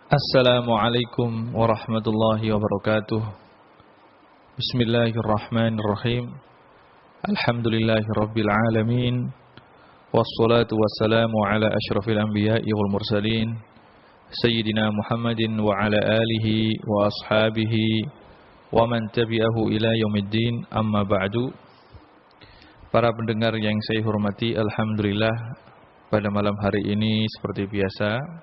Assalamualaikum warahmatullahi wabarakatuh. Bismillahirrahmanirrahim. Alhamdulillahirabbil alamin. Wassalatu wassalamu ala asyrafil anbiya'i wal mursalin Sayyidina Muhammadin wa ala alihi wa ashabihi wa man tabi'ahu ila yaumiddin. Amma ba'du. Para pendengar yang saya hormati, alhamdulillah pada malam hari ini seperti biasa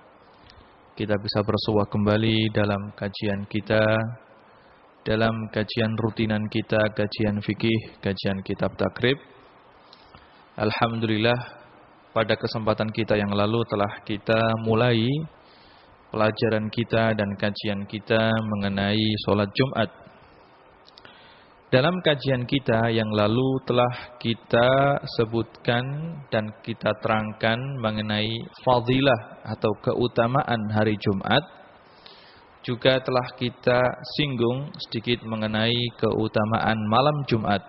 kita bisa bersua kembali dalam kajian kita, dalam kajian rutinan kita, kajian fikih, kajian kitab takrib. Alhamdulillah, pada kesempatan kita yang lalu telah kita mulai pelajaran kita dan kajian kita mengenai sholat Jumat. Dalam kajian kita yang lalu telah kita sebutkan dan kita terangkan mengenai fadilah atau keutamaan hari Jumat. Juga telah kita singgung sedikit mengenai keutamaan malam Jumat.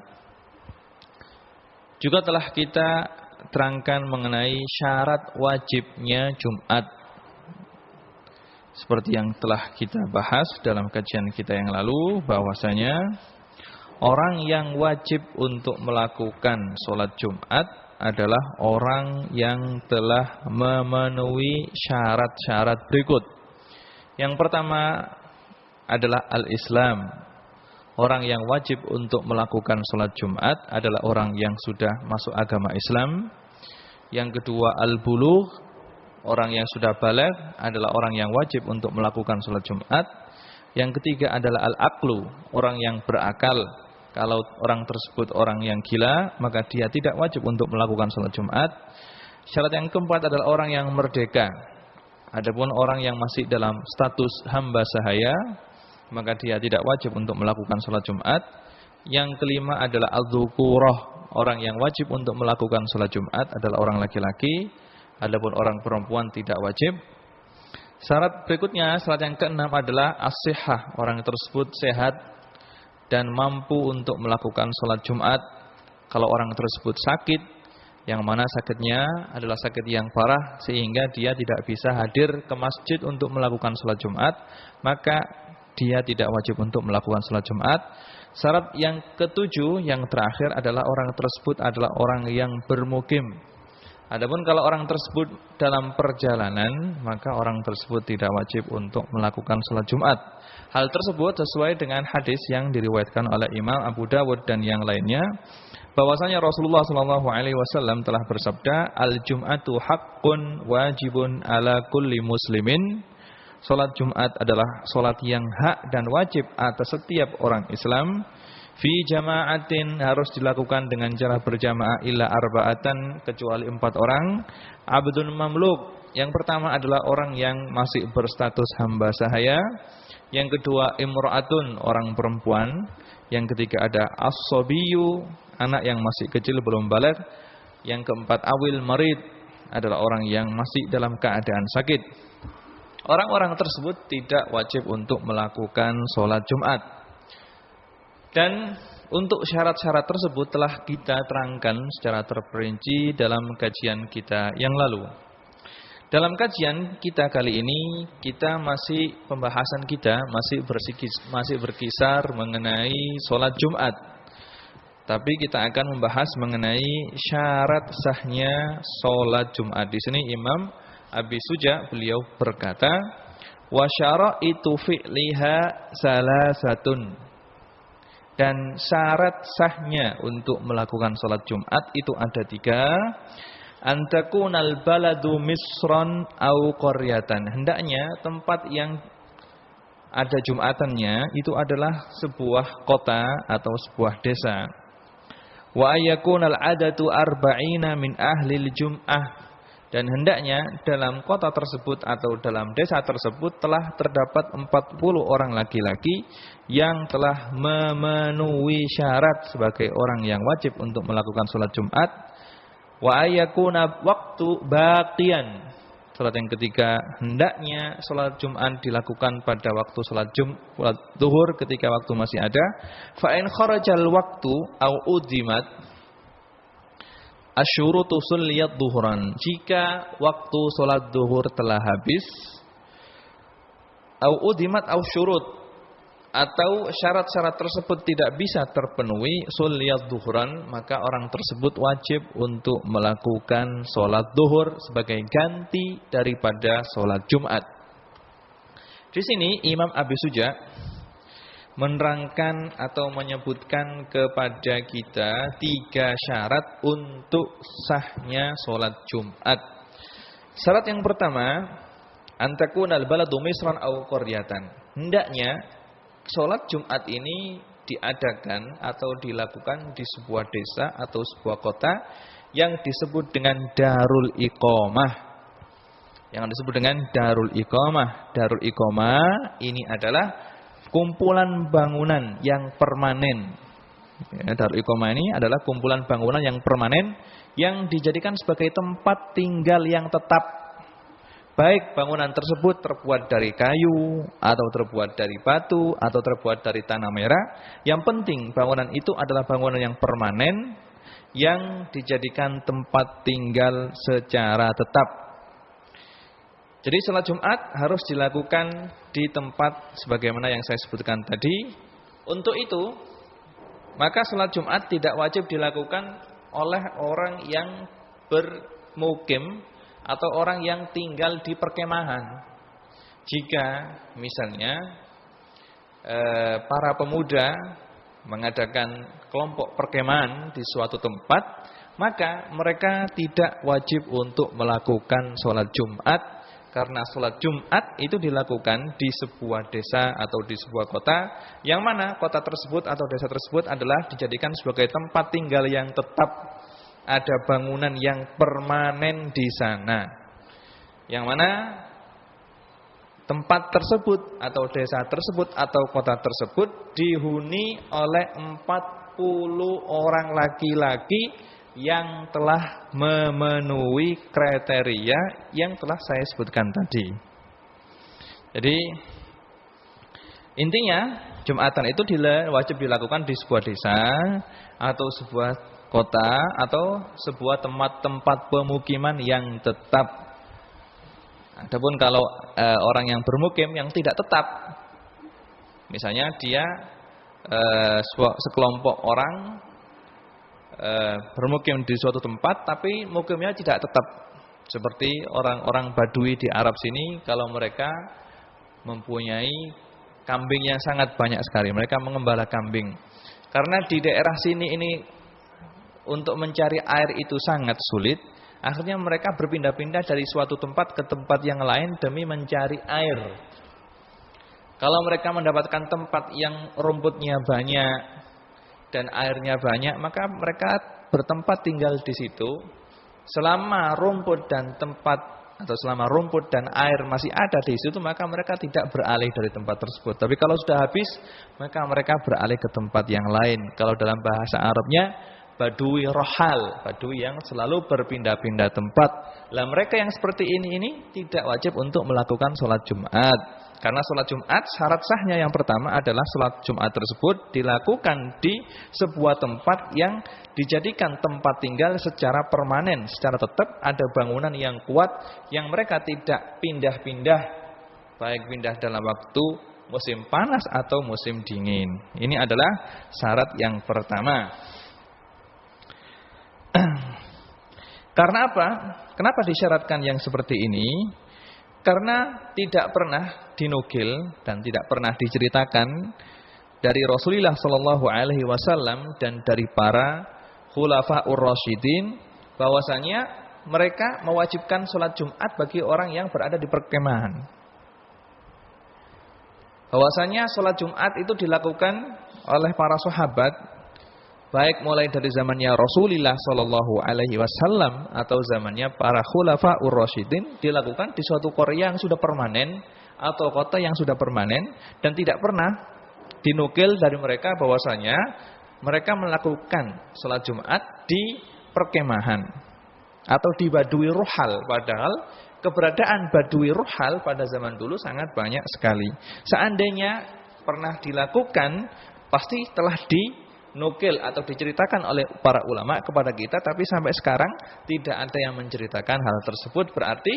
Juga telah kita terangkan mengenai syarat wajibnya Jumat. Seperti yang telah kita bahas dalam kajian kita yang lalu, bahwasanya orang yang wajib untuk melakukan sholat Jumat adalah orang yang telah memenuhi syarat-syarat berikut. Yang pertama adalah al-Islam. Orang yang wajib untuk melakukan sholat Jumat adalah orang yang sudah masuk agama Islam. Yang kedua al-bulugh. Orang yang sudah baligh adalah orang yang wajib untuk melakukan sholat Jumat. Yang ketiga adalah al-aqlu. Orang yang berakal. Kalau orang tersebut orang yang gila, maka dia tidak wajib untuk melakukan sholat Jumat. Syarat yang keempat adalah orang yang merdeka. Adapun orang yang masih dalam status hamba sahaya, maka dia tidak wajib untuk melakukan sholat Jumat. Yang kelima adalah al-dzukurah. Orang yang wajib untuk melakukan sholat Jumat adalah orang laki-laki. Adapun orang perempuan tidak wajib. Syarat berikutnya, syarat yang keenam adalah as-sihhah. Orang tersebut sehat dan mampu untuk melakukan sholat Jumat. Kalau orang tersebut sakit, yang mana sakitnya adalah sakit yang parah sehingga dia tidak bisa hadir ke masjid untuk melakukan sholat Jumat, maka dia tidak wajib untuk melakukan sholat Jumat. Syarat yang ketujuh, yang terakhir adalah orang tersebut adalah orang yang bermukim. Adapun kalau orang tersebut dalam perjalanan, maka orang tersebut tidak wajib untuk melakukan sholat Jumat. Hal tersebut sesuai dengan hadis yang diriwayatkan oleh Imam Abu Dawud dan yang lainnya, bahwasanya Rasulullah SAW telah bersabda, al-Jum'atu haqqun wajibun ala kulli muslimin. Sholat Jumat adalah sholat yang hak dan wajib atas setiap orang Islam. Fi jama'atin, harus dilakukan dengan cara berjamaah, illa arba'atan, kecuali 4 orang. Abdun mamluk, yang pertama adalah orang yang masih berstatus hamba sahaya. Yang kedua imra'atun, orang perempuan. Yang ketiga ada as-sabiyu, anak yang masih kecil belum baligh. Yang keempat awil marid, adalah orang yang masih dalam keadaan sakit. Orang-orang tersebut tidak wajib untuk melakukan sholat Jumat. Dan untuk syarat-syarat tersebut telah kita terangkan secara terperinci dalam kajian kita yang lalu. Dalam kajian kita kali ini, pembahasan kita masih berkisar mengenai sholat Jumat. Tapi kita akan membahas mengenai syarat sahnya sholat Jumat. Di sini Imam Abi Suja beliau berkata, wa syara'itu fi'liha salasatun. Dan syarat sahnya untuk melakukan sholat Jumat itu ada 3. Antakunal baladu misron au qaryatan. Hendaknya tempat yang ada Jumatannya itu adalah sebuah kota atau sebuah desa. Wa ayakunal adatu arba'ina min ahlil jum'ah. Dan hendaknya dalam kota tersebut atau dalam desa tersebut telah terdapat 40 orang laki-laki yang telah memenuhi syarat sebagai orang yang wajib untuk melakukan sholat Jumat. Wa ayakuna waktu baqiyan. Salat yang ketiga, hendaknya salat Jumat dilakukan pada waktu salat zuhur ketika waktu masih ada. Fa in kharajal waktu au udimat asyurutu sulliyat zuhran. Jika waktu salat zuhur telah habis, maka syarat-syarat salat Jumat itu adalah 4. au udimat au syurut, atau syarat-syarat tersebut tidak bisa terpenuhi, sulliyat dhuhran, maka orang tersebut wajib untuk melakukan sholat duhur sebagai ganti daripada sholat Jumat. Di sini Imam Abi Suja menerangkan atau menyebutkan kepada kita 3 syarat untuk sahnya sholat Jumat. Syarat yang pertama, antakunal baladu misran au qaryatan. Hendaknya sholat Jumat ini diadakan atau dilakukan di sebuah desa atau sebuah kota yang disebut dengan Darul Iqamah. Yang disebut dengan Darul Iqamah. Darul Iqamah ini adalah kumpulan bangunan yang permanen. Darul Iqamah ini adalah kumpulan bangunan yang permanen yang dijadikan sebagai tempat tinggal yang tetap. Baik bangunan tersebut terbuat dari kayu, atau terbuat dari batu, atau terbuat dari tanah merah. Yang penting bangunan itu adalah bangunan yang permanen, yang dijadikan tempat tinggal secara tetap. Jadi sholat Jumat harus dilakukan di tempat sebagaimana yang saya sebutkan tadi. Untuk itu, maka sholat Jumat tidak wajib dilakukan oleh orang yang bermukim atau orang yang tinggal di perkemahan. Jika misalnya para pemuda mengadakan kelompok perkemahan di suatu tempat, maka mereka tidak wajib untuk melakukan sholat Jumat, karena sholat Jumat itu dilakukan di sebuah desa atau di sebuah kota, yang mana kota tersebut atau desa tersebut adalah dijadikan sebagai tempat tinggal yang tetap. Ada bangunan yang permanen di sana, yang mana tempat tersebut atau desa tersebut atau kota tersebut dihuni oleh 40 orang laki-laki yang telah memenuhi kriteria yang telah saya sebutkan tadi. Jadi intinya Jumatan itu wajib dilakukan di sebuah desa atau sebuah kota atau sebuah tempat-tempat pemukiman yang tetap. Adapun kalau orang yang bermukim yang tidak tetap, misalnya dia sekelompok orang bermukim di suatu tempat tapi mukimnya tidak tetap, seperti orang-orang Badui di Arab sini, kalau mereka mempunyai kambing yang sangat banyak sekali, mereka mengembala kambing. Karena di daerah sini ini untuk mencari air itu sangat sulit, akhirnya mereka berpindah-pindah dari suatu tempat ke tempat yang lain demi mencari air. Kalau mereka mendapatkan tempat yang rumputnya banyak dan airnya banyak, maka mereka bertempat tinggal di situ. Selama rumput dan tempat atau selama rumput dan air masih ada di situ, maka mereka tidak beralih dari tempat tersebut. Tapi kalau sudah habis, maka mereka beralih ke tempat yang lain. Kalau dalam bahasa Arabnya Badui rohal, badui yang selalu berpindah-pindah tempat. Lah mereka yang seperti ini tidak wajib untuk melakukan sholat Jumat. Karena sholat Jumat syarat sahnya yang pertama adalah sholat Jumat tersebut dilakukan di sebuah tempat yang dijadikan tempat tinggal secara permanen, secara tetap, ada bangunan yang kuat yang mereka tidak pindah-pindah, baik pindah dalam waktu musim panas atau musim dingin. Ini adalah syarat yang pertama. Karena apa? Kenapa disyaratkan yang seperti ini? Karena tidak pernah dinukil dan tidak pernah diceritakan dari Rasulullah Shallallahu Alaihi Wasallam dan dari para khulafaur rasyidin bahwasanya mereka mewajibkan sholat Jumat bagi orang yang berada di perkemahan. Bahwasanya sholat Jumat itu dilakukan oleh para sahabat, baik mulai dari zamannya Rasulullah Shallallahu Alaihi Wasallam atau zamannya para khulafaur rasyidin, dilakukan di suatu Korea yang sudah permanen atau kota yang sudah permanen, dan tidak pernah dinukil dari mereka bahwasanya mereka melakukan sholat Jumat di perkemahan atau di Badui Ruhal. Padahal keberadaan Badui Ruhal pada zaman dulu sangat banyak sekali. Seandainya pernah dilakukan, pasti telah dinukil atau diceritakan oleh para ulama kepada kita, tapi sampai sekarang tidak ada yang menceritakan hal tersebut. Berarti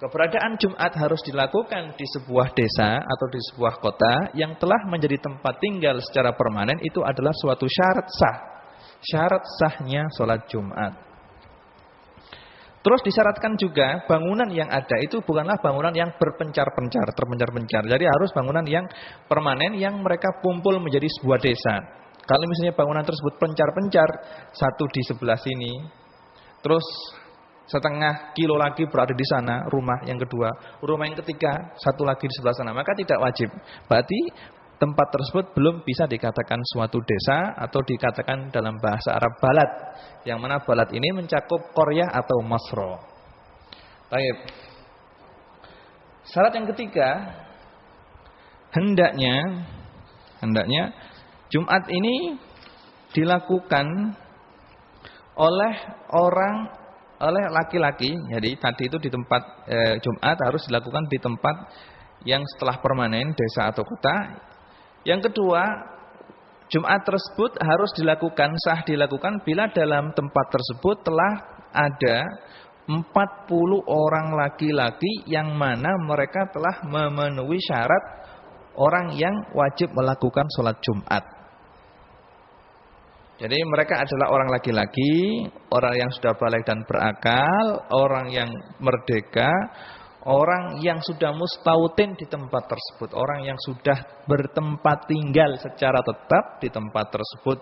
Keberadaan Jumat harus dilakukan di sebuah desa atau di sebuah kota yang telah menjadi tempat tinggal secara permanen, itu adalah suatu syarat sah. Syarat sahnya sholat Jumat. Terus disyaratkan juga bangunan yang ada itu bukanlah bangunan yang berpencar-pencar, terpencar-pencar. Jadi harus bangunan yang permanen yang mereka kumpul menjadi sebuah desa. Kalau misalnya bangunan tersebut pencar-pencar, satu di sebelah sini, terus setengah kilo lagi berada di sana, rumah yang kedua, rumah yang ketiga, satu lagi di sebelah sana, maka tidak wajib. Berarti tempat tersebut belum bisa dikatakan suatu desa atau dikatakan dalam bahasa Arab balad, yang mana balad ini mencakup qaryah atau masra. Baik. Syarat yang ketiga, hendaknya Jumat ini dilakukan oleh laki-laki. Jadi tadi itu di tempat Jumat harus dilakukan di tempat yang setelah permanen desa atau kota. Yang kedua, Jumat tersebut harus sah dilakukan bila dalam tempat tersebut telah ada 40 orang laki-laki yang mana mereka telah memenuhi syarat orang yang wajib melakukan sholat Jumat. Jadi mereka adalah orang laki-laki, orang yang sudah balik dan berakal, orang yang merdeka, orang yang sudah mustautin di tempat tersebut, orang yang sudah bertempat tinggal secara tetap di tempat tersebut.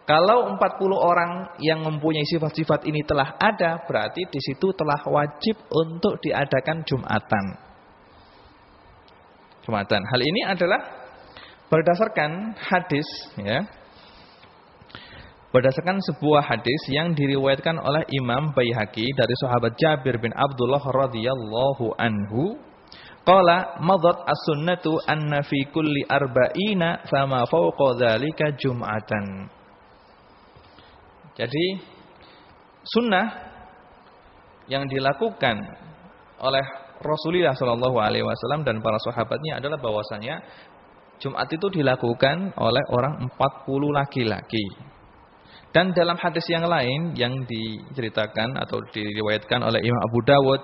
Kalau 40 orang yang mempunyai sifat-sifat ini telah ada, berarti di situ telah wajib untuk diadakan Jumatan. Hal ini adalah berdasarkan hadis, ya. Berdasarkan sebuah hadis yang diriwayatkan oleh Imam Baihaqi dari sahabat Jabir bin Abdullah radhiyallahu anhu, qala madat as-sunnatu anna fi kulli arba'ina fama fawqa dzalika jum'atan. Jadi sunnah yang dilakukan oleh Rasulullah sallallahu alaihi wasallam dan para sahabatnya adalah bahwasanya Jumat itu dilakukan oleh orang 40 laki-laki. Dan dalam hadis yang lain yang diceritakan atau diriwayatkan oleh Imam Abu Dawud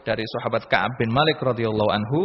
dari sahabat Ka'ab bin Malik radhiyallahu anhu,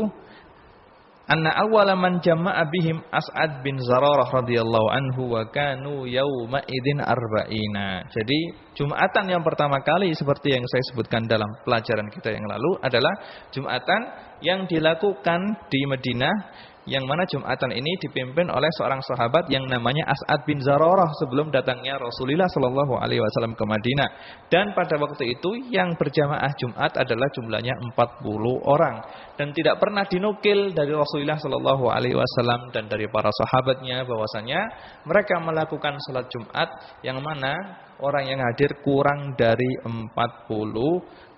anna awwala man jama'a bihim As'ad bin Zararah radhiyallahu anhu wa kanu yauma idzin arba'ina. Jadi Jumatan yang pertama kali seperti yang saya sebutkan dalam pelajaran kita yang lalu adalah Jumatan yang dilakukan di Madinah, yang mana Jumatan ini dipimpin oleh seorang sahabat yang namanya As'ad bin Zararah sebelum datangnya Rasulullah sallallahu alaihi wasallam ke Madinah. Dan pada waktu itu yang berjamaah Jumat adalah jumlahnya 40 orang dan tidak pernah dinukil dari Rasulullah sallallahu alaihi wasallam dan dari para sahabatnya bahwasanya mereka melakukan salat Jumat yang mana orang yang hadir kurang dari 40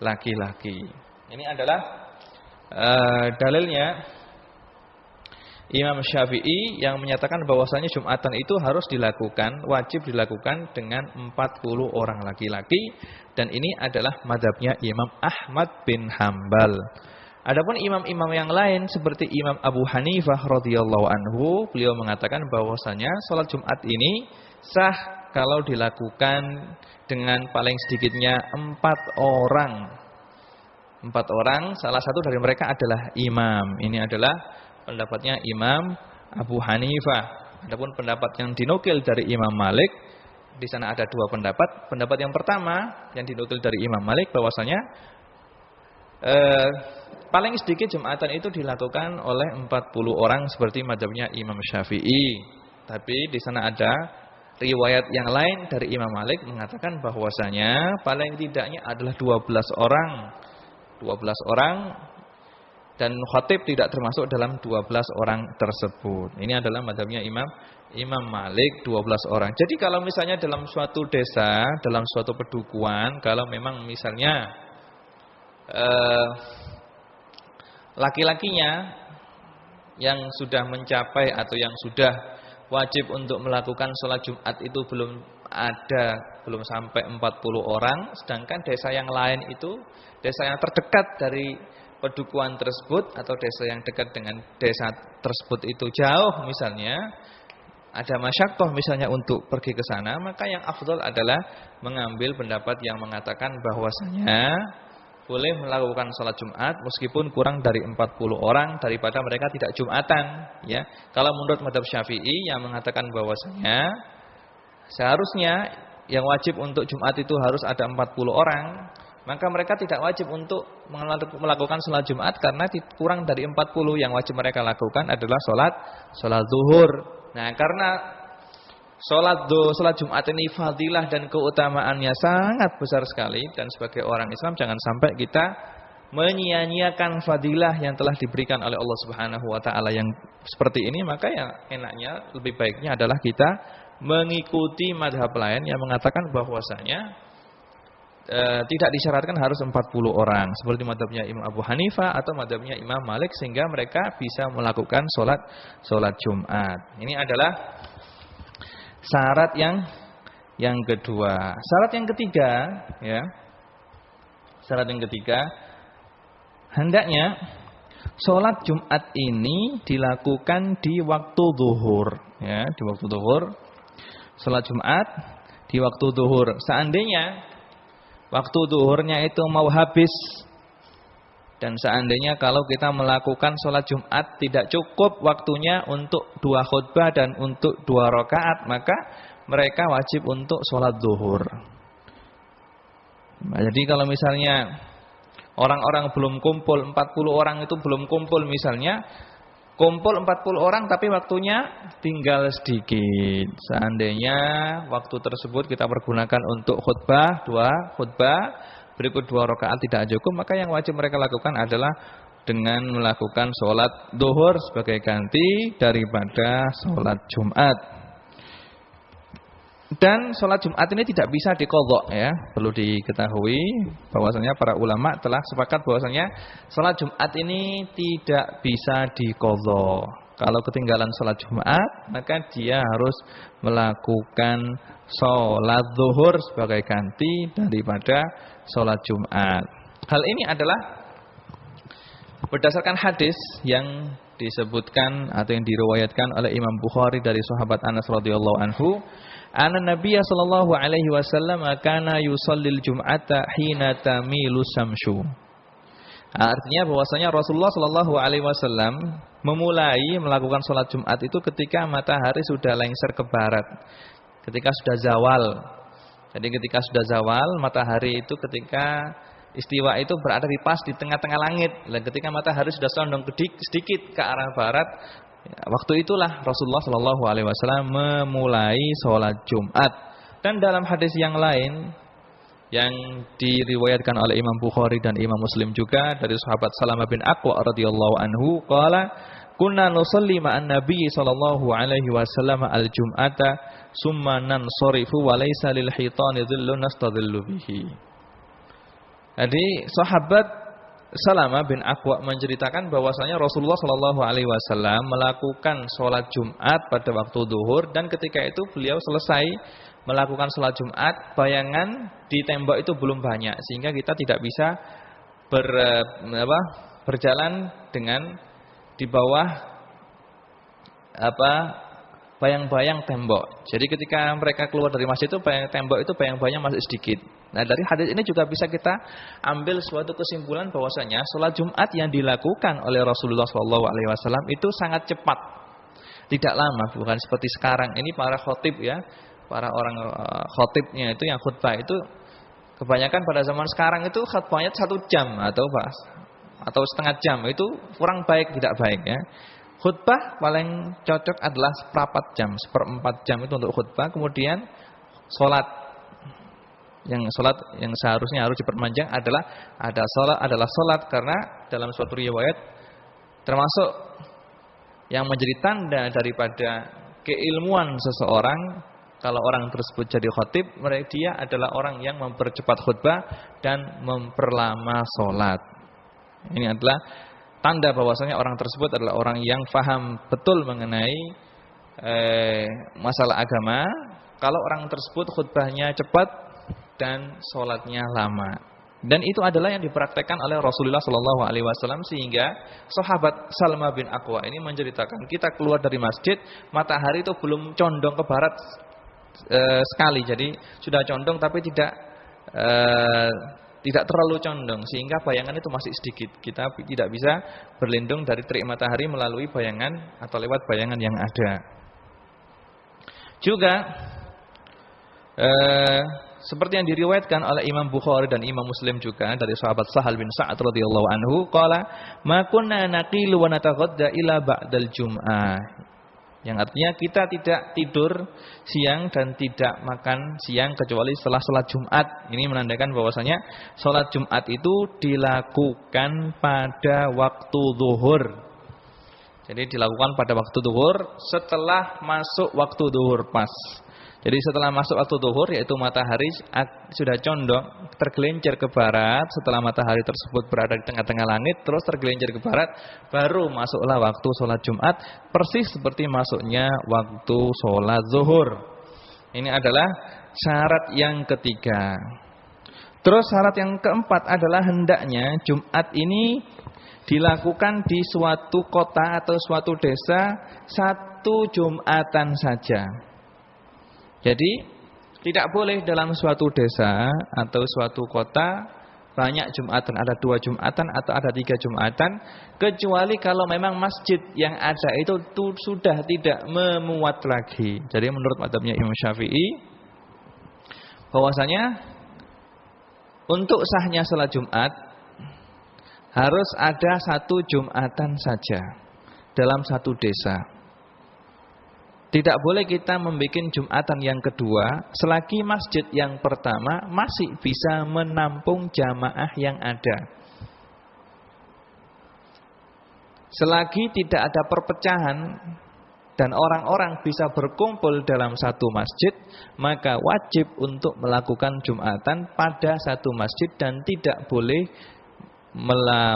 laki-laki. Ini adalah dalilnya Imam Syafi'i yang menyatakan bahwasanya Jumatan itu harus dilakukan, wajib dilakukan dengan 40 orang laki-laki, dan ini adalah mazhabnya Imam Ahmad bin Hambal. Adapun imam-imam yang lain seperti Imam Abu Hanifah radhiyallahu anhu, beliau mengatakan bahwasanya salat Jumat ini sah kalau dilakukan dengan paling sedikitnya 4 orang. 4 orang, salah satu dari mereka adalah imam. Ini adalah pendapatnya Imam Abu Hanifah. Adapun pendapat yang dinukil dari Imam Malik, di sana ada 2 pendapat. Pendapat yang pertama yang dinukil dari Imam Malik bahwasanya paling sedikit Jumatan itu dilakukan oleh 40 orang seperti mazhabnya Imam Syafi'i. Tapi di sana ada riwayat yang lain dari Imam Malik mengatakan bahwasanya paling tidaknya adalah 12 orang. 12 orang. Dan khatib tidak termasuk dalam 12 orang tersebut. Ini adalah mazhabnya Imam Malik, 12 orang. Jadi kalau misalnya dalam suatu desa, dalam suatu pedukuhan, kalau memang misalnya laki-lakinya yang sudah mencapai atau yang sudah wajib untuk melakukan sholat Jumat itu belum sampai 40 orang, sedangkan desa yang lain itu, desa yang terdekat dari pedukuhan tersebut atau desa yang dekat dengan desa tersebut itu jauh misalnya, ada masyaqqah misalnya untuk pergi ke sana, maka yang afdal adalah mengambil pendapat yang mengatakan bahwasanya boleh melakukan sholat Jumat meskipun kurang dari 40 orang daripada mereka tidak Jumatan, ya. Kalau menurut mazhab Syafi'i yang mengatakan bahwasanya seharusnya yang wajib untuk Jumat itu harus ada 40 orang, maka mereka tidak wajib untuk melakukan sholat Jumat karena kurang dari 40. Yang wajib mereka lakukan adalah sholat zuhur. Nah, karena sholat Jumat ini fadilah dan keutamaannya sangat besar sekali, dan sebagai orang Islam jangan sampai kita menyia-nyiakan fadilah yang telah diberikan oleh Allah Subhanahu wa taala yang seperti ini. Maka yang enaknya, lebih baiknya adalah kita mengikuti madhab lain yang mengatakan bahwasanya tidak disyaratkan harus 40 orang seperti madhabnya Imam Abu Hanifah atau madhabnya Imam Malik, sehingga mereka bisa melakukan sholat Jumat. Ini adalah syarat yang kedua. Syarat yang ketiga, ya. Syarat yang ketiga, hendaknya sholat Jumat ini dilakukan di waktu zuhur, ya, di waktu zuhur. Sholat Jumat di waktu zuhur. Seandainya waktu zuhurnya itu mau habis, dan seandainya kalau kita melakukan sholat Jumat tidak cukup waktunya untuk 2 khutbah dan untuk 2 rakaat, maka mereka wajib untuk sholat zuhur. Nah, jadi kalau misalnya orang-orang belum kumpul, 40 orang itu belum kumpul misalnya, kumpul 40 orang tapi waktunya tinggal sedikit. Seandainya waktu tersebut kita pergunakan untuk khutbah, 2 khutbah, berikut 2 rakaat tidak cukup, maka yang wajib mereka lakukan adalah dengan melakukan sholat zuhur sebagai ganti daripada sholat Jumat. Dan sholat Jumat ini tidak bisa diqadha, ya. Perlu diketahui bahwasanya para ulama telah sepakat bahwasanya sholat Jumat ini tidak bisa diqadha. Kalau ketinggalan sholat Jumat, maka dia harus melakukan sholat zuhur sebagai ganti daripada sholat Jumat. Hal ini adalah berdasarkan hadis yang disebutkan atau yang diriwayatkan oleh Imam Bukhari dari sahabat Anas radhiyallahu anhu, anna Nabiyya sallallahu alaihi wasallam kana yusallil jum'ata hina tamilu samsu. Artinya bahwasanya Rasulullah sallallahu alaihi wasallam memulai melakukan salat Jumat itu ketika matahari sudah lengser ke barat, ketika sudah zawal. Jadi ketika sudah zawal, matahari itu ketika istiwa itu berada di tengah-tengah langit. Dan ketika matahari sudah condong sedikit ke arah barat, waktu itulah Rasulullah Shallallahu Alaihi Wasallam memulai sholat Jumat. Dan dalam hadis yang lain yang diriwayatkan oleh Imam Bukhari dan Imam Muslim juga dari sahabat Salamah bin Aqwa radhiyallahu anhu, qala kunna nusalli ma'an Nabi sallallahu alaihi wasallam al-jum'ata summa nansarifu wa laysa lil hitani dhillun nastadhillu bihi. Jadi sahabat Salamah bin Aqwa menceritakan bahwasanya Rasulullah Shallallahu alaihi wasallam melakukan sholat Jumat pada waktu zuhur, dan ketika itu beliau selesai melakukan sholat Jumat, bayangan di tembok itu belum banyak sehingga kita tidak bisa berjalan dengan di bawah bayang-bayang tembok. Jadi ketika mereka keluar dari masjid itu tembok itu bayang-bayangnya masih sedikit. Nah, dari hadis ini juga bisa kita ambil suatu kesimpulan bahwasanya sholat Jumat yang dilakukan oleh Rasulullah SAW itu sangat cepat, tidak lama, bukan seperti sekarang. Ini para khotib, ya, para orang khotibnya itu yang khutbah itu kebanyakan pada zaman sekarang itu khutbahnya 1 jam atau setengah jam, itu kurang baik, tidak baik, ya. Khutbah paling cocok adalah 1/4 jam, 1/4 jam itu untuk khutbah. Kemudian sholat yang seharusnya harus diperpanjang adalah sholat, karena dalam suatu riwayat termasuk yang menjadi tanda daripada keilmuan seseorang, kalau orang tersebut jadi khatib, dia adalah orang yang mempercepat khutbah dan memperlama sholat. Ini adalah tanda bahwasanya orang tersebut adalah orang yang faham betul mengenai masalah agama. Kalau orang tersebut khutbahnya cepat dan sholatnya lama. Dan itu adalah yang dipraktekkan oleh Rasulullah SAW, sehingga sahabat Salamah bin Aqwa ini menceritakan, kita keluar dari masjid, matahari itu belum condong ke barat sekali. Jadi sudah condong tapi tidak tidak terlalu condong sehingga bayangan itu masih sedikit. Kita tidak bisa berlindung dari terik matahari melalui bayangan atau lewat bayangan yang ada. Juga seperti yang diriwayatkan oleh Imam Bukhari dan Imam Muslim juga dari sahabat Sahal bin Sa'ad radhiyallahu anhu, qala ma kunna naqilu wa nataghadda ila ba'dal jum'ah. Yang artinya kita tidak tidur siang dan tidak makan siang kecuali setelah salat Jumat. Ini menandakan bahwasanya salat Jumat itu dilakukan pada waktu zuhur. Jadi dilakukan pada waktu zuhur setelah masuk waktu zuhur pas. Jadi setelah masuk waktu zuhur, yaitu matahari sudah condong tergelincir ke barat, setelah matahari tersebut berada di tengah-tengah langit terus tergelincir ke barat, baru masuklah waktu sholat Jumat, persis seperti masuknya waktu sholat zuhur. Ini adalah syarat yang ketiga. Terus syarat yang keempat adalah hendaknya Jumat ini dilakukan di suatu kota atau suatu desa satu Jumatan saja. Jadi tidak boleh dalam suatu desa atau suatu kota banyak Jumatan, ada 2 Jumatan atau ada 3 Jumatan, kecuali kalau memang masjid yang ada itu sudah tidak memuat lagi. Jadi menurut mazhabnya Imam Syafi'i bahwasanya untuk sahnya salat Jumat harus ada 1 Jumatan saja dalam satu desa. Tidak boleh kita membuat Jumatan yang kedua selagi masjid yang pertama masih bisa menampung jamaah yang ada. Selagi tidak ada perpecahan dan orang-orang bisa berkumpul dalam satu masjid, maka wajib untuk melakukan Jumatan pada satu masjid dan tidak boleh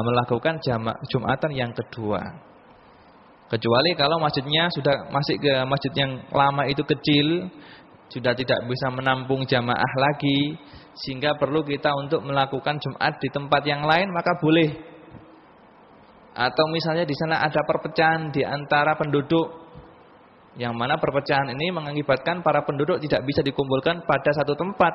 melakukan Jumatan yang kedua. Kecuali kalau masjidnya sudah masih ke masjid yang lama itu kecil, sudah tidak bisa menampung jamaah lagi, sehingga perlu kita untuk melakukan Jumat di tempat yang lain, maka boleh. Atau misalnya di sana ada perpecahan di antara penduduk, yang mana perpecahan ini mengakibatkan para penduduk tidak bisa dikumpulkan pada satu tempat,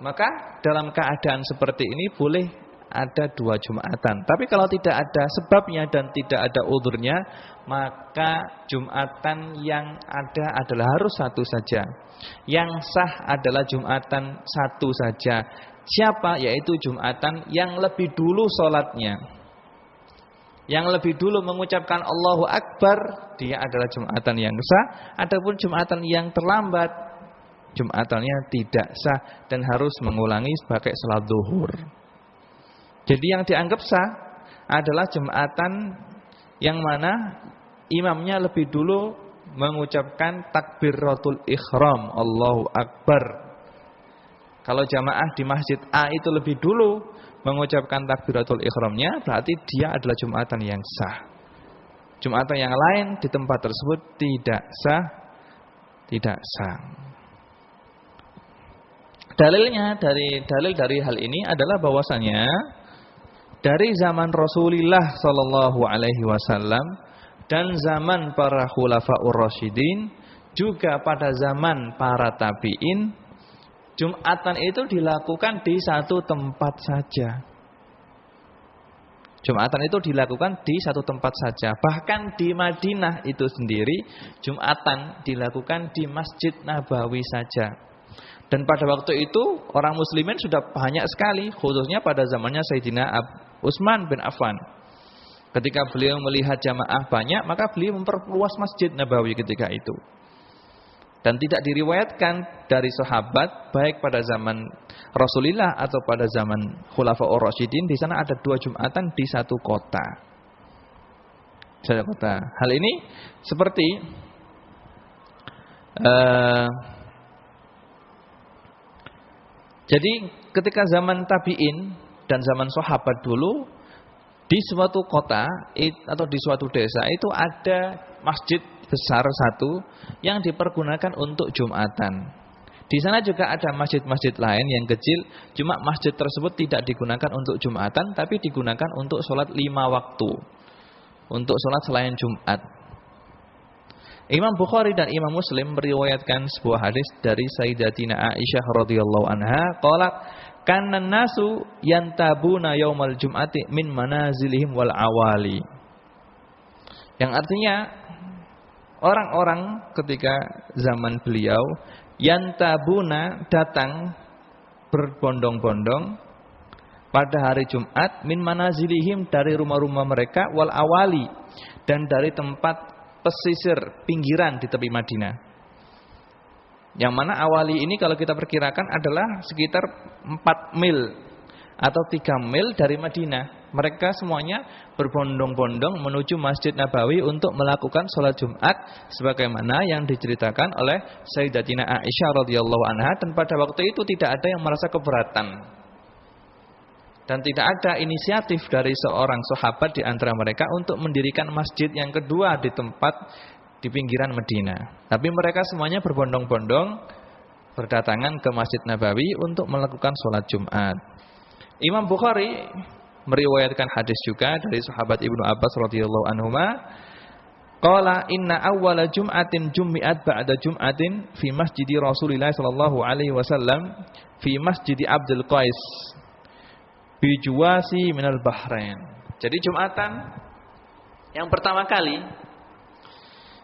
maka dalam keadaan seperti ini boleh ada 2 Jumatan. Tapi kalau tidak ada sebabnya dan tidak ada udhurnya, maka Jumatan yang ada adalah harus 1 saja. Yang sah adalah Jumatan 1 saja. Siapa? Yaitu Jumatan yang lebih dulu sholatnya, yang lebih dulu mengucapkan Allahu Akbar, dia adalah Jumatan yang sah. Adapun Jumatan yang terlambat, Jumatannya tidak sah dan harus mengulangi sebagai salat zuhur. Jadi yang dianggap sah adalah Jumatan yang mana imamnya lebih dulu mengucapkan takbiratul ihram, Allahu Akbar. Kalau jamaah di masjid A itu lebih dulu mengucapkan takbiratul ihramnya, berarti dia adalah Jumatan yang sah. Jumatan yang lain di tempat tersebut tidak sah, tidak sah. Dalilnya dalil dari hal ini adalah bahwasanya dari zaman Rasulullah sallallahu alaihi wasallam dan zaman para khulafaur rasyidin, juga pada zaman para tabi'in, Jumatan itu dilakukan di satu tempat saja. Jumatan itu dilakukan di satu tempat saja. Bahkan di Madinah itu sendiri Jumatan dilakukan di Masjid Nabawi saja. Dan pada waktu itu orang muslimin sudah banyak sekali, khususnya pada zamannya Sayyidina Utsman bin Affan. Ketika beliau melihat jamaah banyak, maka beliau memperluas Masjid Nabawi ketika itu. Dan tidak diriwayatkan dari sahabat, baik pada zaman Rasulullah atau pada zaman Khulafaur Rasyidin, di sana ada 2 Jumatan di satu kota. Satu kota. Hal ini seperti jadi ketika zaman tabi'in dan zaman sahabat dulu, di suatu kota atau di suatu desa itu ada masjid besar satu yang dipergunakan untuk Jumatan. Di sana juga ada masjid-masjid lain yang kecil, cuma masjid tersebut tidak digunakan untuk Jumatan, tapi digunakan untuk sholat 5 waktu, untuk sholat selain Jumat. Imam Bukhari dan Imam Muslim meriwayatkan sebuah hadis dari Sayyidatina Aisyah radhiyallahu anha, qalat kanan nasu yantabuna yaumal jum'ati min manazilihim wal awali. Yang artinya orang-orang ketika zaman beliau yantabuna datang berbondong-bondong pada hari Jumat min manazilihim dari rumah-rumah mereka wal awali dan dari tempat pesisir pinggiran di tepi Madinah. Yang mana awali ini kalau kita perkirakan adalah sekitar 4 mil atau 3 mil dari Madinah. Mereka semuanya berbondong-bondong menuju Masjid Nabawi untuk melakukan sholat Jumat sebagaimana yang diceritakan oleh Sayyidatina Aisyah radhiyallahu anha, dan pada waktu itu tidak ada yang merasa keberatan. Dan tidak ada inisiatif dari seorang sahabat di antara mereka untuk mendirikan masjid yang kedua di pinggiran Madinah. Tapi mereka semuanya berbondong-bondong berdatangan ke Masjid Nabawi untuk melakukan sholat Jumat. Imam Bukhari meriwayatkan hadis juga dari sahabat Ibnu Abbas radhiyallahu anhuma, qala inna awwala jum'atin jumi'at ba'da jum'atin fi masjidi Rasulillah sallallahu alaihi wasallam fi masjidi Abdul Qais bi Juwasi minal Bahrain. Jadi Jumatan yang pertama kali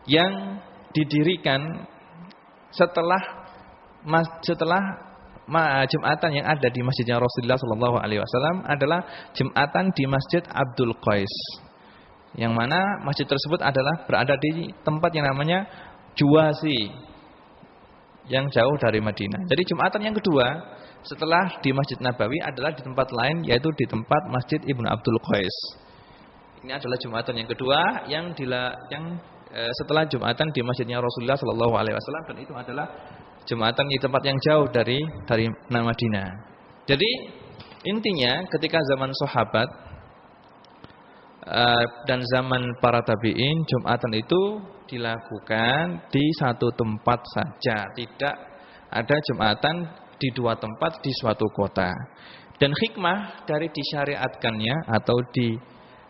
yang didirikan setelah Jumatan yang ada di masjidnya Rasulullah sallallahu alaihi wasallam adalah Jumatan di Masjid Abdul Qais. Yang mana masjid tersebut adalah berada di tempat yang namanya Juwasi, yang jauh dari Madinah. Jadi Jumatan yang kedua setelah di Masjid Nabawi adalah di tempat lain, yaitu di tempat Masjid Ibnu Abdul Qais. Ini adalah Jumatan yang kedua yang setelah Jumatan di masjidnya Rasulullah sallallahu alaihi wasallam, dan itu adalah Jumatan di tempat yang jauh dari Madinah. Jadi intinya ketika zaman sahabat dan zaman para tabi'in, Jumatan itu dilakukan di satu tempat saja, tidak ada Jumatan di dua tempat di suatu kota. Dan hikmah dari disyariatkannya atau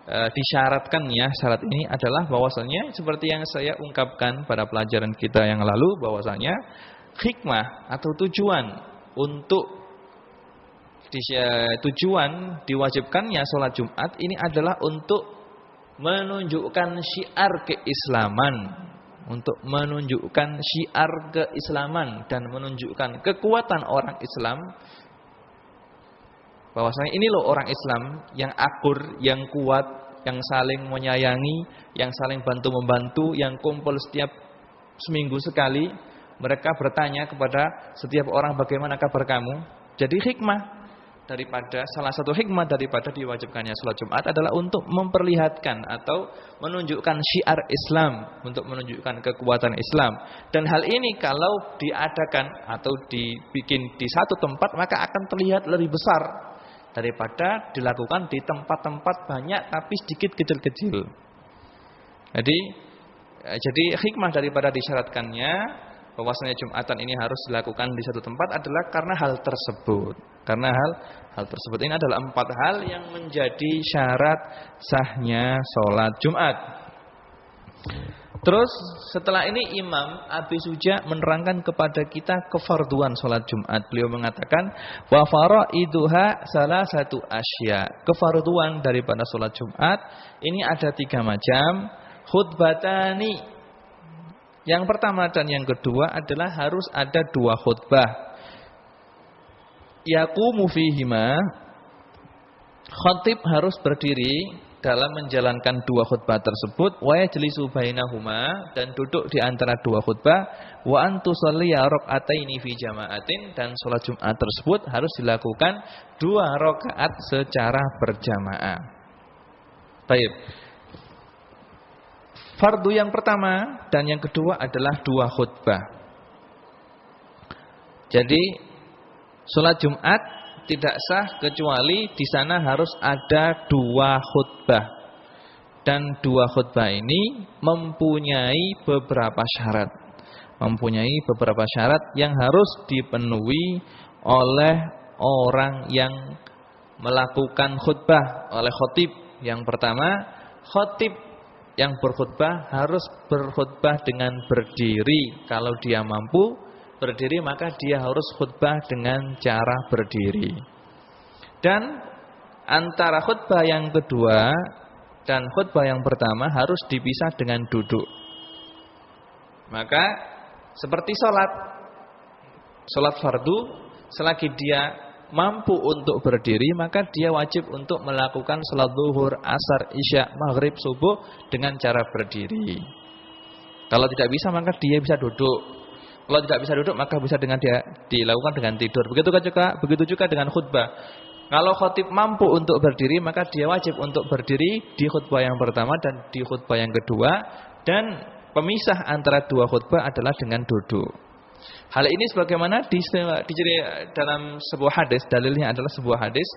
disyaratkannya syarat ini adalah bahwasanya seperti yang saya ungkapkan pada pelajaran kita yang lalu, bahwasanya hikmah atau tujuan diwajibkannya sholat Jumat ini adalah untuk menunjukkan syiar keislaman, dan menunjukkan kekuatan orang Islam. Bahwasanya ini loh orang Islam yang akur, yang kuat, yang saling menyayangi, yang saling bantu-membantu, yang kumpul setiap seminggu sekali. Mereka bertanya kepada setiap orang, bagaimana kabar kamu? Jadi salah satu hikmah daripada diwajibkannya sholat Jumat adalah untuk memperlihatkan atau menunjukkan syiar Islam, untuk menunjukkan kekuatan Islam. Dan hal ini kalau diadakan atau dibikin di satu tempat, maka akan terlihat lebih besar daripada dilakukan di tempat-tempat banyak tapi sedikit kecil-kecil. Jadi hikmah daripada disyaratkannya bahwasanya Jumatan ini harus dilakukan di satu tempat adalah karena hal tersebut. Karena hal tersebut ini adalah 4 hal yang menjadi syarat sahnya sholat Jumat. Terus setelah ini Imam Abi Suja menerangkan kepada kita kefarduan sholat Jumat. Beliau mengatakan wa faraiduha salah satu asya. Kefarduan daripada sholat Jumat ini ada 3 macam. Khutbatani, yang pertama dan yang kedua adalah harus ada 2 khutbah. Yaqumu fihima, khatib harus berdiri dalam menjalankan 2 khutbah tersebut, wa yajlisu bainahuma, dan duduk di antara 2 khutbah, wa antusalliya rak'ataini fi jama'atin, dan salat Jumat tersebut harus dilakukan 2 rakaat secara berjamaah. Baik. Fardu yang pertama dan yang kedua adalah 2 khutbah. Jadi salat Jumat tidak sah kecuali di sana harus ada 2 khutbah. Dan 2 khutbah ini mempunyai beberapa syarat. Mempunyai beberapa syarat yang harus dipenuhi oleh orang yang melakukan khutbah, oleh khatib. Yang pertama, khatib yang berkhutbah harus berkhutbah dengan berdiri. Kalau dia mampu berdiri, maka dia harus khutbah dengan cara berdiri. Dan antara khutbah yang kedua dan khutbah yang pertama harus dipisah dengan duduk. Maka seperti sholat fardu, selagi dia mampu untuk berdiri, maka dia wajib untuk melakukan sholat zuhur, asar, isya, maghrib, subuh dengan cara berdiri. Kalau tidak bisa, maka dia bisa duduk. Kalau tidak bisa duduk, maka bisa dengan dia dilakukan dengan tidur. Begitu juga dengan khutbah. Kalau khatib mampu untuk berdiri, maka dia wajib untuk berdiri di khutbah yang pertama dan di khutbah yang kedua. Dan pemisah antara dua khutbah adalah dengan duduk. Hal ini sebagaimana dalam sebuah hadis, dalilnya adalah sebuah hadis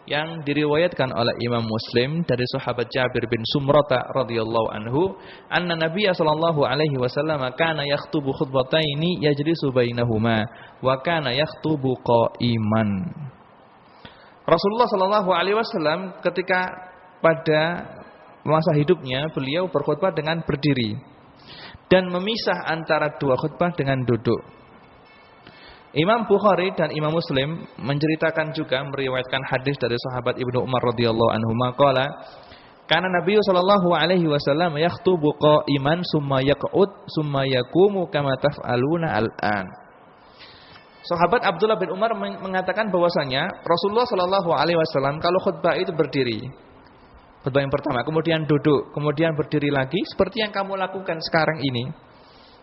yang diriwayatkan oleh Imam Muslim dari sahabat Jabir bin Sumrata radhiyallahu anhu, anna Nabiy sallallahu alaihi wasallam kana yakhutubu khutbataini yajlisu bainahuma wa kana yakhutubu qa'iman. Rasulullah sallallahu alaihi wasallam ketika pada masa hidupnya beliau berkhutbah dengan berdiri dan memisah antara dua khutbah dengan duduk. Imam Bukhari dan Imam Muslim menceritakan juga, meriwayatkan hadis dari sahabat Ibnu Umar radhiyallahu anhu maqala kana Nabi sallallahu alaihi wasallam yakhutubu qa'iman summa yaq'ud summa yaqumu kama taf'aluna al'an. Sahabat Abdullah bin Umar mengatakan bahwasanya Rasulullah sallallahu alaihi wasallam kalau khutbah itu berdiri. Khutbah yang pertama, kemudian duduk, kemudian berdiri lagi seperti yang kamu lakukan sekarang ini.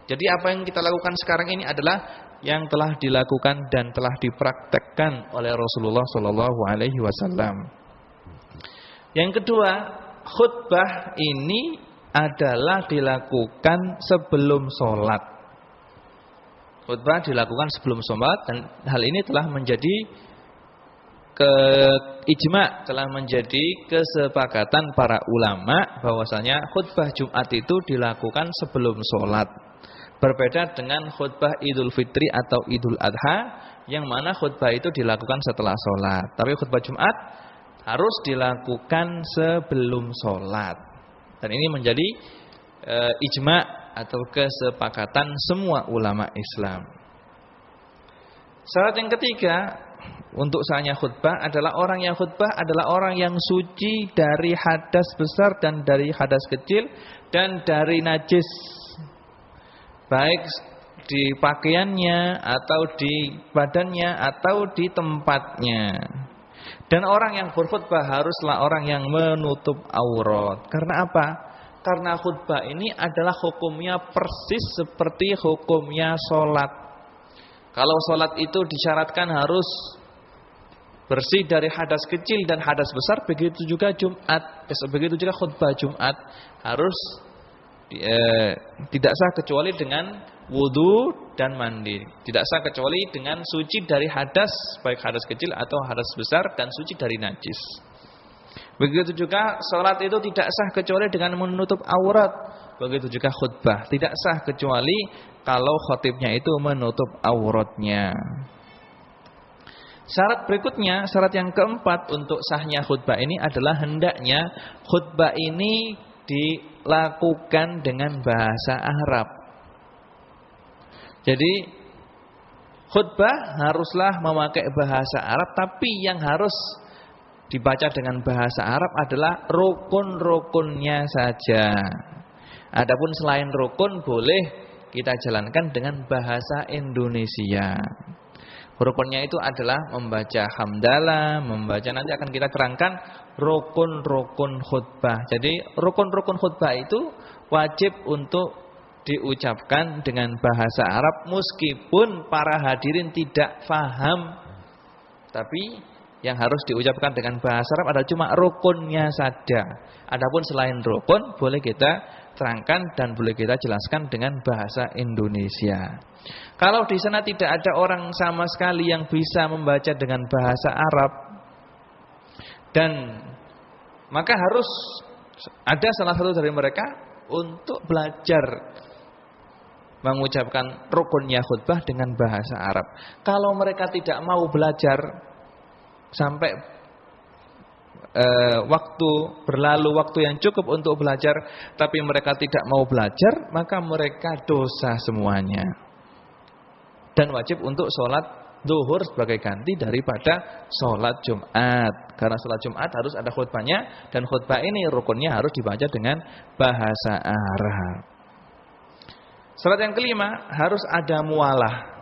Jadi apa yang kita lakukan sekarang ini adalah yang telah dilakukan dan telah dipraktekkan oleh Rasulullah sallallahu alaihi wasallam. Yang kedua, khutbah ini adalah dilakukan sebelum sholat. Khutbah dilakukan sebelum sholat dan hal ini telah menjadi ijma', telah menjadi kesepakatan para ulama bahwasanya khutbah Jumat itu dilakukan sebelum sholat. Berbeda dengan khutbah Idul Fitri atau Idul Adha yang mana khutbah itu dilakukan setelah sholat. Tapi khutbah Jumat harus dilakukan sebelum sholat. Dan ini menjadi ijma' atau kesepakatan semua ulama Islam. Syarat yang ketiga untuk sahnya khutbah adalah orang yang khutbah adalah orang yang suci dari hadas besar dan dari hadas kecil dan dari najis, baik di pakaiannya atau di badannya atau di tempatnya. Dan orang yang berkhutbah haruslah orang yang menutup aurat. Karena apa? Karena khutbah ini adalah hukumnya persis seperti hukumnya sholat. Kalau sholat itu disyaratkan harus bersih dari hadas kecil dan hadas besar, begitu juga Jumat, begitu juga khutbah Jumat harus tidak sah kecuali dengan wudu dan mandi. Tidak sah kecuali dengan suci dari hadas, baik hadas kecil atau hadas besar, dan suci dari najis. Begitu juga sholat itu tidak sah kecuali dengan menutup aurat. Begitu juga khutbah tidak sah kecuali kalau khatibnya itu menutup auratnya. Syarat berikutnya, syarat yang keempat untuk sahnya khutbah ini adalah hendaknya khutbah ini dilakukan dengan bahasa Arab. Jadi khutbah haruslah memakai bahasa Arab, tapi yang harus dibaca dengan bahasa Arab adalah rukun-rukunnya saja. Adapun selain rukun boleh kita jalankan dengan bahasa Indonesia. Rukunnya itu adalah membaca hamdalah, membaca, nanti akan kita terangkan rukun-rukun khutbah. Jadi rukun-rukun khutbah itu wajib untuk diucapkan dengan bahasa Arab meskipun para hadirin tidak faham. Tapi yang harus diucapkan dengan bahasa Arab adalah cuma rukunnya saja. Adapun selain rukun boleh kita terangkan dan boleh kita jelaskan dengan bahasa Indonesia. Kalau di sana tidak ada orang sama sekali yang bisa membaca dengan bahasa Arab, dan maka harus ada salah satu dari mereka untuk belajar mengucapkan rukunnya khutbah dengan bahasa Arab. Kalau mereka tidak mau belajar sampai waktu berlalu, waktu yang cukup untuk belajar, tapi mereka tidak mau belajar, maka mereka dosa semuanya dan wajib untuk sholat zuhur sebagai ganti daripada sholat Jumat. Karena sholat Jumat harus ada khutbahnya, dan khutbah ini rukunnya harus dibaca dengan bahasa Arab. Syarat yang kelima, harus ada mualah.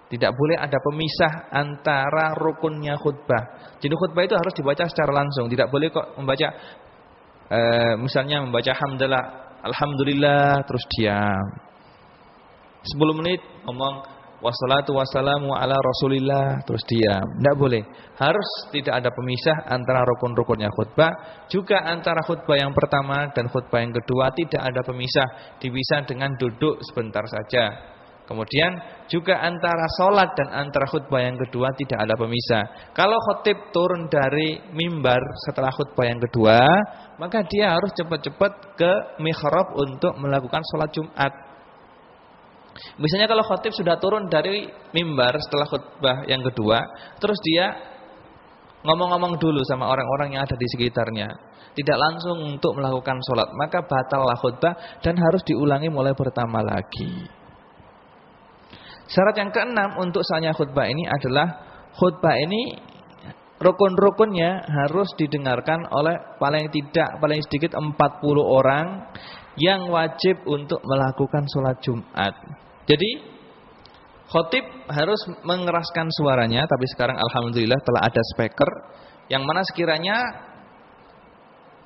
Tidak boleh ada pemisah antara rukunnya khutbah. Jadi khutbah itu harus dibaca secara langsung. Tidak boleh kok membaca, misalnya membaca hamdalah, alhamdulillah, terus diam. 10 menit ngomong wassalatu wassalamu ala rasulillah, terus diam. Tidak boleh. Harus tidak ada pemisah antara rukun-rukunnya khutbah. Juga antara khutbah yang pertama dan khutbah yang kedua tidak ada pemisah. Dipisah dengan duduk sebentar saja. Kemudian juga antara sholat dan antara khutbah yang kedua tidak ada pemisah. Kalau khotib turun dari mimbar setelah khutbah yang kedua, maka dia harus cepat-cepat ke mihrab untuk melakukan sholat Jumat. Misalnya kalau khotib sudah turun dari mimbar setelah khutbah yang kedua, terus dia ngomong-ngomong dulu sama orang-orang yang ada di sekitarnya, tidak langsung untuk melakukan sholat, maka batallah khutbah dan harus diulangi mulai pertama lagi. Syarat yang keenam untuk sahnya khutbah ini adalah khutbah ini rukun-rukunnya harus didengarkan oleh paling sedikit 40 orang yang wajib untuk melakukan sholat Jumat. Jadi khotib harus mengeraskan suaranya, tapi sekarang alhamdulillah telah ada speaker yang mana sekiranya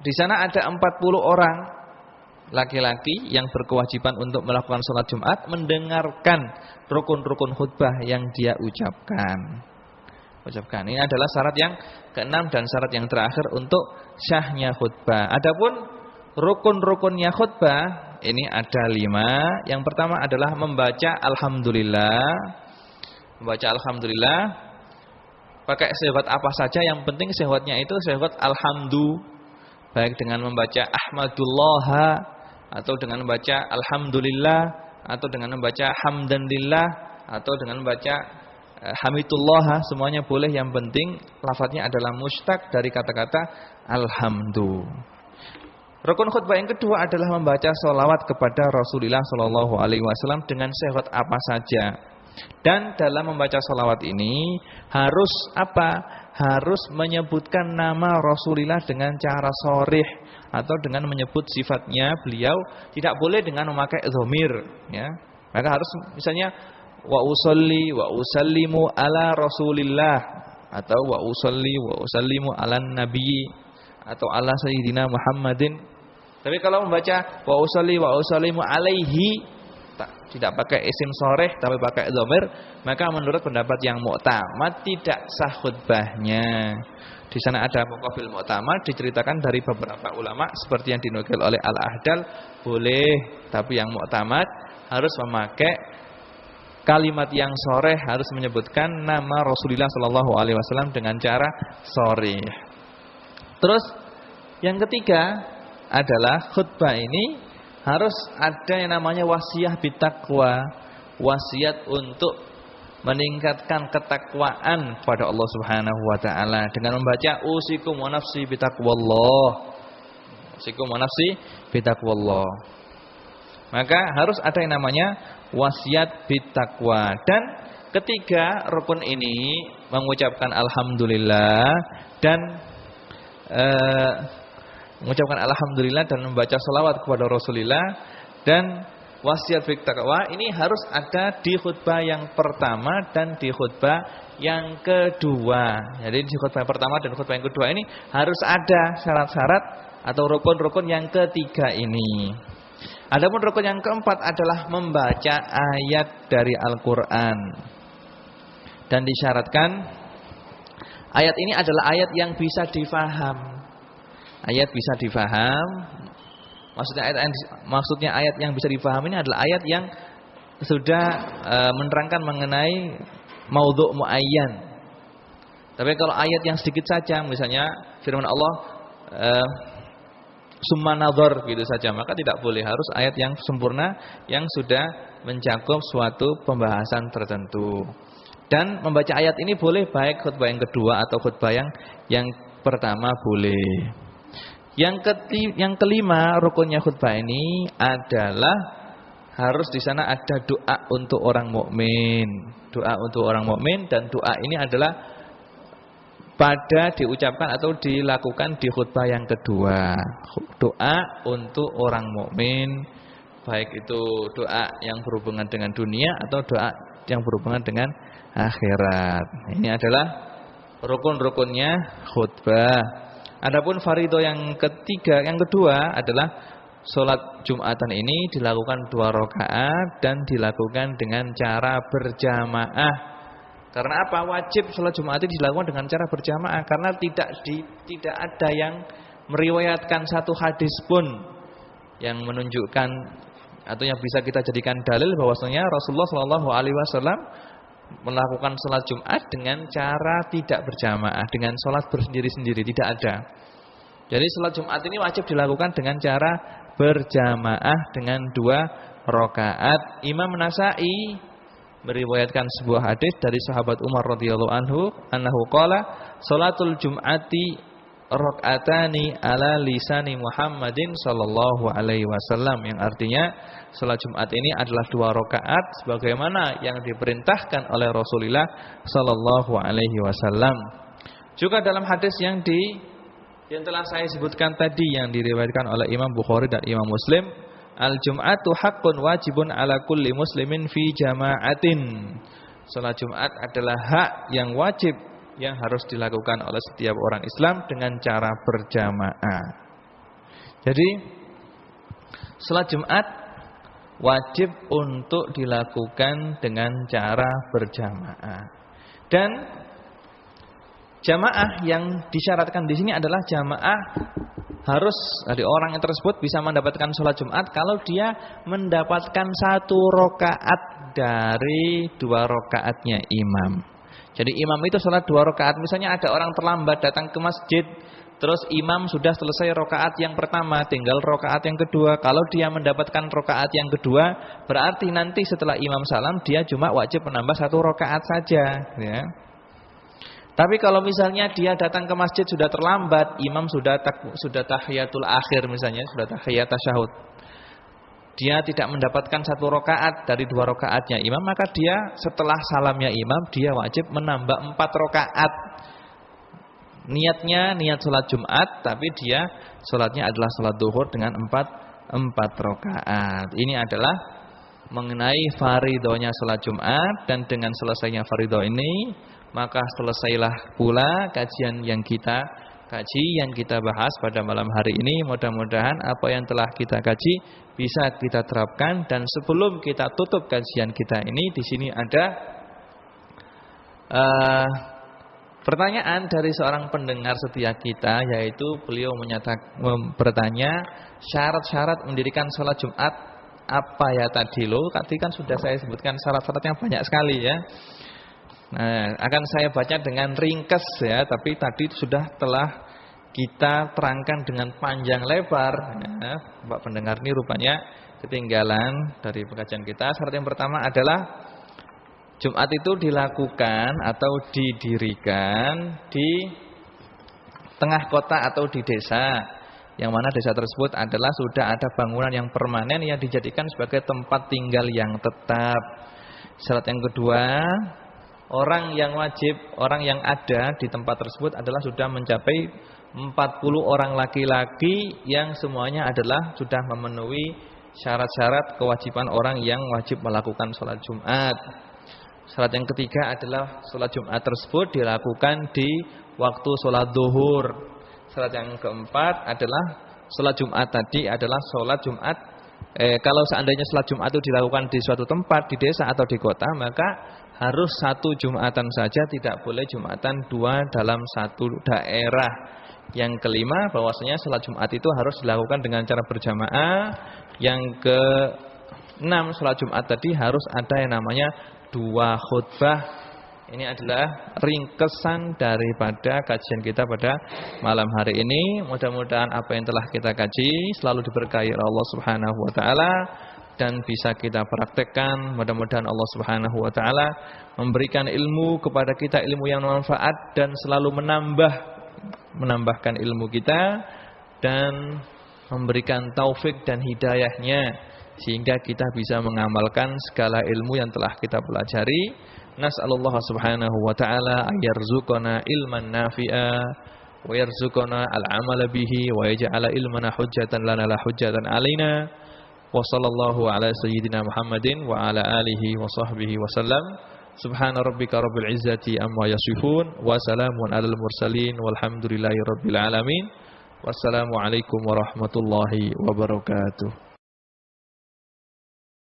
di sana ada 40 orang laki-laki yang berkewajiban untuk melakukan sholat Jumat mendengarkan rukun-rukun khutbah yang dia ucapkan. Ini adalah syarat yang keenam dan syarat yang terakhir untuk syahnya khutbah. Adapun rukun-rukunnya khutbah ini ada 5. Yang pertama adalah membaca alhamdulillah. Membaca alhamdulillah pakai sehwat apa saja, yang penting sehwatnya itu sehwat alhamdu. Baik dengan membaca ahmadullah, atau dengan membaca alhamdulillah, atau dengan membaca hamdanillah, atau dengan membaca hamidullah, semuanya boleh. Yang penting lafadznya adalah mustaq dari kata-kata alhamdu. Rukun khutbah yang kedua adalah membaca sholawat kepada Rasulullah SAW dengan sehwat apa saja. Dan dalam membaca sholawat ini harus apa? Harus menyebutkan nama Rasulullah dengan cara sharih atau dengan menyebut sifatnya beliau, tidak boleh dengan memakai dhamir, ya. Maka harus misalnya wa usolli wa usallimu ala Rasulillah, atau wa usolli wa usallimu ala nabi, atau ala sayyidina Muhammadin. Tapi kalau membaca wa usolli wa usallimu alaihi, tidak pakai isim sharih tapi pakai dhamir, maka menurut pendapat yang mu'tamad tidak sah khutbahnya. Di sana ada muqabil mu'tamad diceritakan dari beberapa ulama seperti yang dinukil oleh Al-Ahdal, boleh, tapi yang mu'tamad harus memakai kalimat yang sharih, harus menyebutkan nama Rasulullah SAW dengan cara sharih. Terus yang ketiga adalah khutbah ini harus ada yang namanya wasiyah bitaqwa, wasiat untuk meningkatkan ketakwaan kepada Allah Subhanahu wa taala dengan membaca usikum wa nafsi bitaqwallah. Usikum wa nafsi bitaqwallah. Maka harus ada yang namanya wasiat bitaqwa. Dan ketiga rukun ini mengucapkan alhamdulillah dan mengucapkan alhamdulillah dan membaca sholawat kepada Rasulullah dan wasiat bitaqwa ini harus ada di khutbah yang pertama dan di khutbah yang kedua. Jadi di khutbah yang pertama dan khutbah yang kedua ini harus ada syarat-syarat atau rukun-rukun yang ketiga ini. Adapun rukun yang keempat adalah membaca ayat dari Al-Quran. Dan disyaratkan ayat ini adalah ayat yang bisa difaham. Ayat bisa difaham. Maksudnya ayat yang bisa difaham ini adalah ayat yang sudah menerangkan mengenai maudhu' muayyan. Tapi kalau ayat yang sedikit saja, misalnya firman Allah summa nadhar gitu saja, maka tidak boleh. Harus ayat yang sempurna yang sudah mencakup suatu pembahasan tertentu. Dan membaca ayat ini boleh baik khutbah yang kedua atau khutbah yang pertama boleh. Yang kelima rukunnya khutbah ini adalah harus di sana ada doa untuk orang mukmin. doa untuk orang mukmin, dan doa ini adalah pada diucapkan atau dilakukan di khutbah yang kedua. Doa untuk orang mukmin, baik itu doa yang berhubungan dengan dunia atau doa yang berhubungan dengan akhirat. Ini adalah rukun-rukunnya khutbah. Adapun fardhu yang kedua adalah salat Jumatan ini dilakukan 2 rakaat dan dilakukan dengan cara berjamaah. Karena apa? Wajib salat Jumat itu dilakukan dengan cara berjamaah karena tidak ada yang meriwayatkan satu hadis pun yang menunjukkan atau yang bisa kita jadikan dalil bahwasanya Rasulullah Shallallahu alaihi wasallam melakukan salat Jumat dengan cara tidak berjamaah, dengan salat bersendiri-sendiri, tidak ada. Jadi salat Jumat ini wajib dilakukan dengan cara berjamaah dengan 2 rakaat. Imam Nasa'i meriwayatkan sebuah hadis dari sahabat Umar radhiyallahu anhu qala salatul jum'ati rak'atani ala lisani Muhammadin sallallahu alaihi wasallam, yang artinya salat Jumat ini adalah 2 rakaat sebagaimana yang diperintahkan oleh Rasulullah sallallahu alaihi wasallam. Juga dalam hadis yang telah saya sebutkan tadi yang diriwayatkan oleh Imam Bukhari dan Imam Muslim, al-jum'atu haqqun wajibun ala kulli muslimin fi jama'atin. Salat Jumat adalah hak yang wajib yang harus dilakukan oleh setiap orang Islam dengan cara berjamaah. Jadi salat Jumat wajib untuk dilakukan dengan cara berjamaah. Dan jamaah yang disyaratkan di sini adalah jamaah harus dari orang yang tersebut bisa mendapatkan sholat Jumat kalau dia mendapatkan 1 rakaat dari 2 rakaatnya imam. Jadi imam itu sholat 2 rakaat. Misalnya ada orang terlambat datang ke masjid, terus imam sudah selesai rakaat yang pertama, tinggal rakaat yang kedua. Kalau dia mendapatkan rakaat yang kedua, berarti nanti setelah imam salam dia cuma wajib menambah 1 rakaat saja, ya. Tapi kalau misalnya dia datang ke masjid sudah terlambat, imam sudah tahiyatul akhir misalnya, sudah tahiyat tasyahud, dia tidak mendapatkan 1 rakaat dari 2 rakaatnya imam, maka dia setelah salamnya imam dia wajib menambah 4 rakaat. Niatnya niat sholat Jumat, tapi dia sholatnya adalah sholat duhur dengan 4 rakaat. Ini adalah mengenai fardhonya sholat Jumat, dan dengan selesainya fardho ini maka selesailah pula kajian yang kita bahas pada malam hari ini. Mudah-mudahan apa yang telah kita kaji bisa kita terapkan. Dan sebelum kita tutup kajian kita ini, di sini ada pertanyaan dari seorang pendengar setia kita, yaitu beliau bertanya syarat-syarat mendirikan sholat Jumat apa ya tadi loh. Tadi kan sudah saya sebutkan syarat-syaratnya banyak sekali ya. Nah, akan saya baca dengan ringkas ya, tapi tadi telah kita terangkan dengan panjang lebar ya. Pak pendengar ini rupanya ketinggalan dari pengajian kita. Syarat yang pertama adalah Jumat itu dilakukan atau didirikan di tengah kota atau di desa, yang mana desa tersebut adalah sudah ada bangunan yang permanen yang dijadikan sebagai tempat tinggal yang tetap. Syarat yang kedua, orang yang ada di tempat tersebut adalah sudah mencapai 40 orang laki-laki yang semuanya adalah sudah memenuhi syarat-syarat kewajiban orang yang wajib melakukan sholat Jumat. Syarat yang ketiga adalah sholat Jumat tersebut dilakukan di waktu sholat duhur. Syarat yang keempat adalah sholat Jumat tadi adalah sholat Jumat. Kalau seandainya sholat Jumat itu dilakukan di suatu tempat, di desa atau di kota, maka harus 1 Jumatan saja, tidak boleh Jumatan 2 dalam 1 daerah. Yang kelima, bahwasanya sholat Jumat itu harus dilakukan dengan cara berjamaah. Yang keenam, sholat Jumat tadi harus ada yang namanya 2 khutbah. Ini adalah ringkesan daripada kajian kita pada malam hari ini. Mudah-mudahan apa yang telah kita kaji selalu diberkahi oleh Allah Subhanahu wa taala dan bisa kita praktekkan. Mudah-mudahan Allah Subhanahu wa taala memberikan ilmu kepada kita, ilmu yang bermanfaat, dan selalu menambahkan ilmu kita dan memberikan taufik dan hidayahnya sehingga kita bisa mengamalkan segala ilmu yang telah kita pelajari. Nas'alullah subhanahu wa ta'ala ayarzuqana ilman nafi'a wa yarzuqana al-amala bihi wa yaj'ala ilmana hujjatan lana la hujjatan alaina. Wa sallallahu ala sayyidina Muhammadin wa ala alihi wa sahbihi wa sallam. Subhana rabbika rabbil izzati amma yasifun wa salamun alal mursalin walhamdulillahi rabbil alamin. Wassalamualaikum warahmatullahi wabarakatuh.